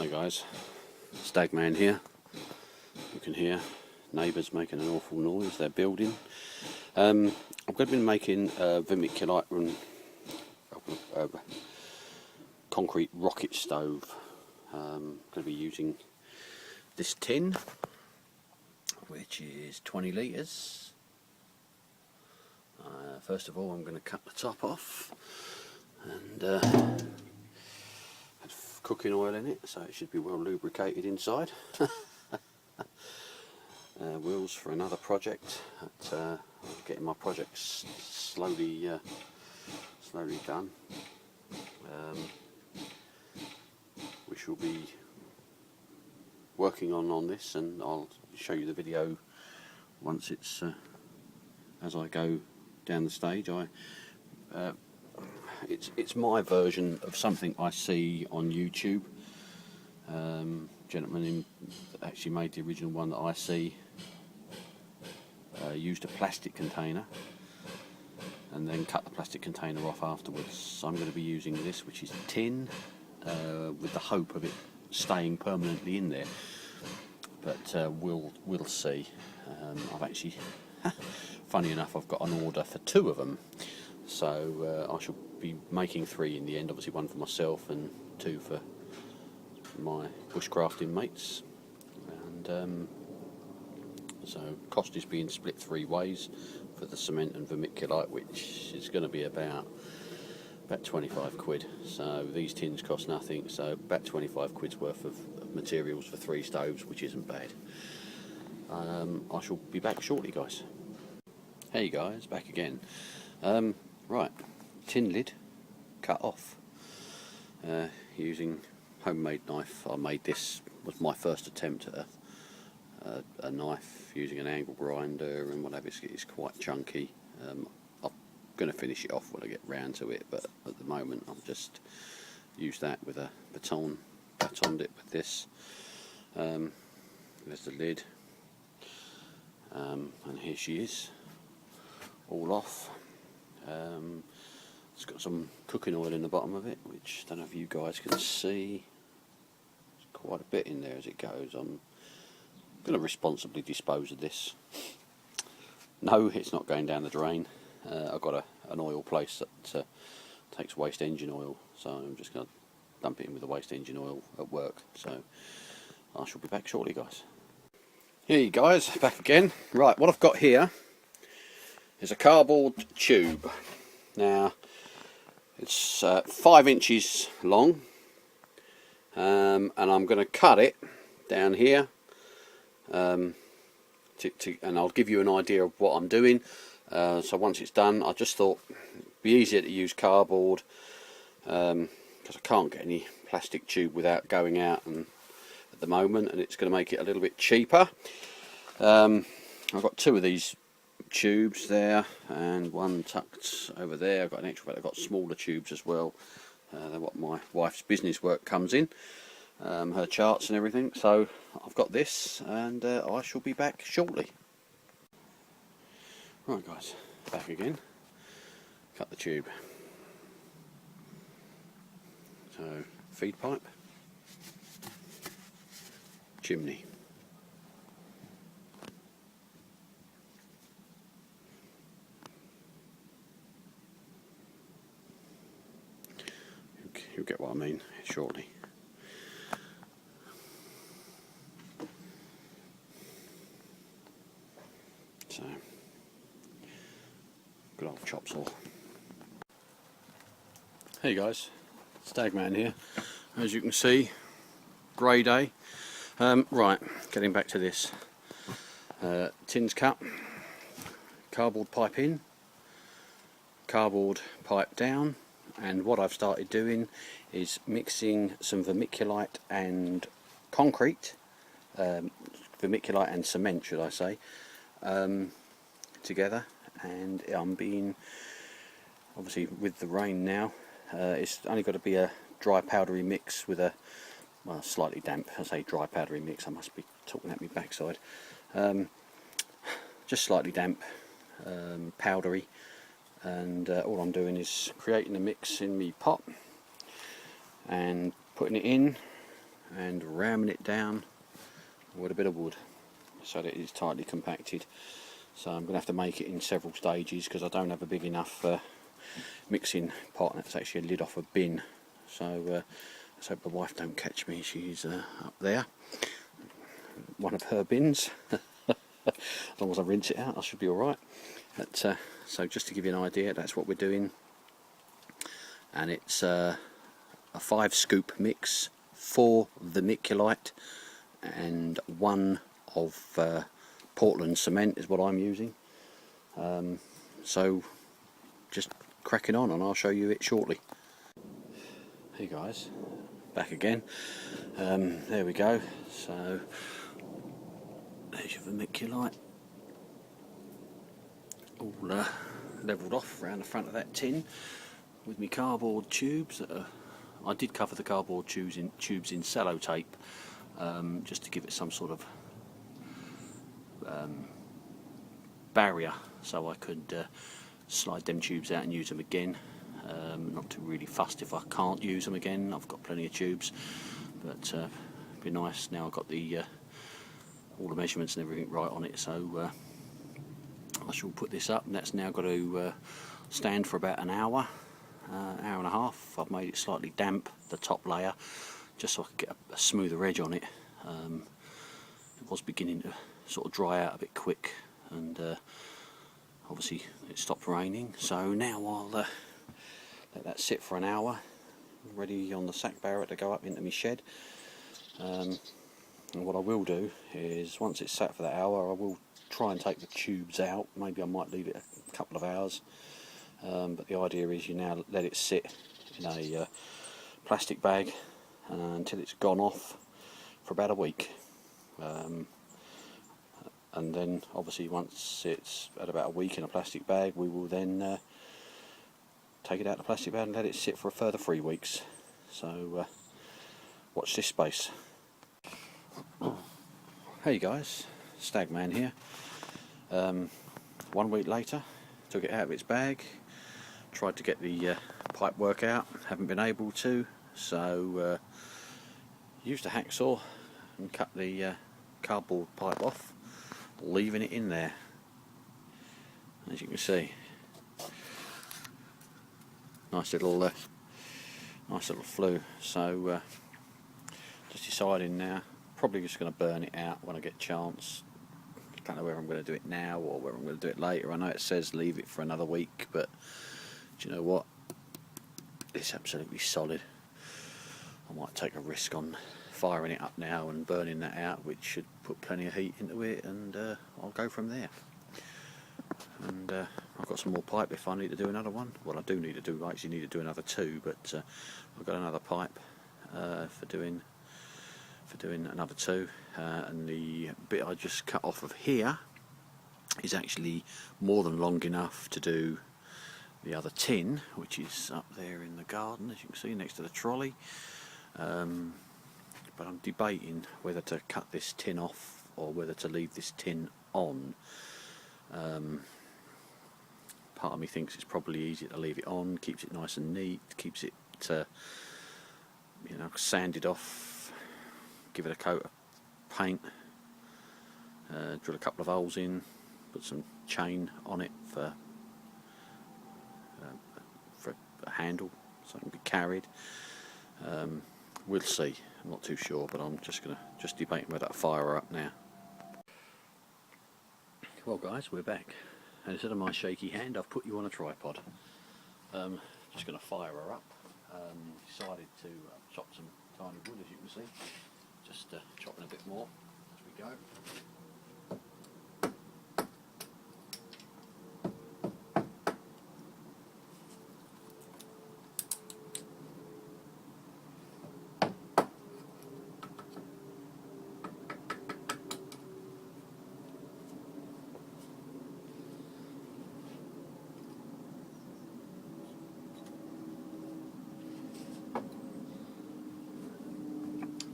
guys, Stagman here. You can hear neighbours making an awful noise, they're building. I'm going to be making a vermiculite and concrete rocket stove. I'm going to be using this tin, which is 20 litres. First of all, I'm going to cut the top off and add cooking oil in it, so it should be well lubricated inside. Wheels for another project. I'm getting my projects slowly done. We shall be working on this, and I'll show you the video once it's as I go down the stage. It's my version of something I see on YouTube. Gentleman actually made the original one that I see. Used a plastic container and then cut the plastic container off afterwards. So I'm going to be using this, which is tin, with the hope of it staying permanently in there. But we'll see. I've actually, funny enough, I've got an order for 2 of them. So I shall be making 3 in the end. Obviously 1 for myself and 2 for my bushcrafting mates. And so cost is being split 3 ways for the cement and vermiculite, which is going to be about 25 quid. So these tins cost nothing, so about 25 quid's worth of materials for 3 stoves, which isn't bad. I shall be back shortly, guys. Hey guys, back again. Right, tin lid cut off using homemade knife. I made this, was my first attempt at a knife using an angle grinder and whatever. It's quite chunky. I'm going to finish it off when I get round to it, but at the moment I'll just use that with a batoned it with this. There's the lid, and here she is, all off. It's got some cooking oil in the bottom of it, which I don't know if you guys can see. There's quite a bit in there as it goes. I'm going to responsibly dispose of this. No, it's not going down the drain. I've got an oil place that takes waste engine oil, so I'm just going to dump it in with the waste engine oil at work. So I shall be back shortly, guys. Here you guys, back again. Right, what I've got here is a cardboard tube. Now it's 5 inches long, and I'm going to cut it down here, and I'll give you an idea of what I'm doing. So once it's done, I just thought it'd be easier to use cardboard, because I can't get any plastic tube without going out at the moment, and it's going to make it a little bit cheaper. I've got 2 of these tubes there and 1 tucked over there. I've got an extra, I've got smaller tubes as well. They're what my wife's business work comes in, her charts and everything. So I've got this, and I shall be back shortly. Right guys, back again. Cut the tube. So feed pipe, chimney. You'll get what I mean shortly. So, good old chop saw. Hey guys, Stagman here. As you can see, grey day. Right, getting back to this. Tins cut, cardboard pipe in, cardboard pipe down. And what I've started doing is mixing some vermiculite and concrete, vermiculite and cement should I say, together. And I'm being, obviously with the rain now, it's only got to be a dry powdery mix with a, well, slightly damp. I say dry powdery mix, I must be talking at my backside. Just slightly damp, powdery. And all I'm doing is creating a mix in my pot and putting it in and ramming it down with a bit of wood so that it is tightly compacted. So I'm going to have to make it in several stages because I don't have a big enough mixing pot. That's actually a lid off a bin, so let's hope my wife don't catch me. She's up there, one of her bins. As long as I rinse it out, I should be alright. So just to give you an idea, that's what we're doing, and it's a 5 scoop mix, 4 vermiculite and 1 of Portland cement is what I'm using. So just cracking on, and I'll show you it shortly. Hey guys, back again. There we go. So there's your vermiculite, all levelled off around the front of that tin with my cardboard tubes. I did cover the cardboard tubes in sellotape, just to give it some sort of barrier, so I could slide them tubes out and use them again. Not too really fussed if I can't use them again. I've got plenty of tubes, but it'd be nice now I've got the all the measurements and everything right on it. So I shall put this up, and that's now got to stand for about an hour, hour and a half. I've made it slightly damp, the top layer, just so I could get a smoother edge on it. It was beginning to sort of dry out a bit quick, and obviously it stopped raining, so now I'll let that sit for an hour, ready on the sack barret to go up into my shed. And what I will do is, once it's sat for that hour, I will try and take the tubes out. Maybe I might leave it a couple of hours, but the idea is you now let it sit in a plastic bag until it's gone off for about a week. And then obviously once it's at about a week in a plastic bag, we will then take it out of the plastic bag and let it sit for a further 3 weeks. So watch this space. Hey guys, Stagman here. 1 week later, took it out of its bag, tried to get the pipe work out, haven't been able to, so used a hacksaw and cut the cardboard pipe off, leaving it in there. As you can see, nice little flue. So just deciding now, probably just going to burn it out when I get a chance. Don't know whether I'm going to do it now or whether I'm going to do it later. I know it says leave it for another week, but do you know what? It's absolutely solid. I might take a risk on firing it up now and burning that out, which should put plenty of heat into it, and I'll go from there. And I've got some more pipe if I need to do another one. Well, I actually need to do another 2, but I've got another pipe for doing another 2, and the bit I just cut off of here is actually more than long enough to do the other tin, which is up there in the garden, as you can see, next to the trolley. But I'm debating whether to cut this tin off or whether to leave this tin on. Part of me thinks it's probably easier to leave it on, keeps it nice and neat, keeps it sanded off, give it a coat of paint, drill a couple of holes in, put some chain on it for a handle so it can be carried. We'll see. I'm not too sure, but I'm just debating whether to fire her up now. Well guys, we're back, and instead of my shaky hand, I've put you on a tripod. Just going to fire her up. Decided to chop some tiny wood, as you can see. Just chopping a bit more as we go.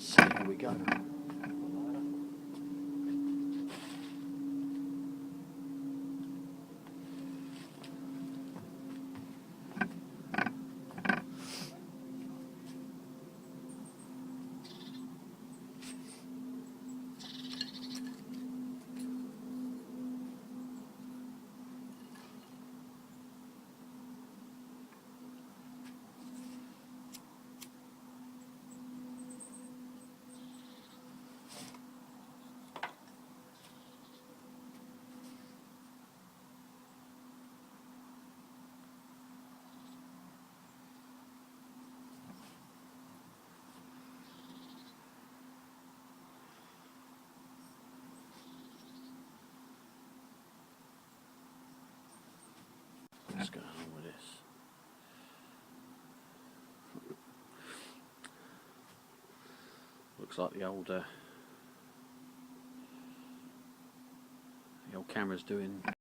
So here we go. What's going on with this? Looks like the old camera's doing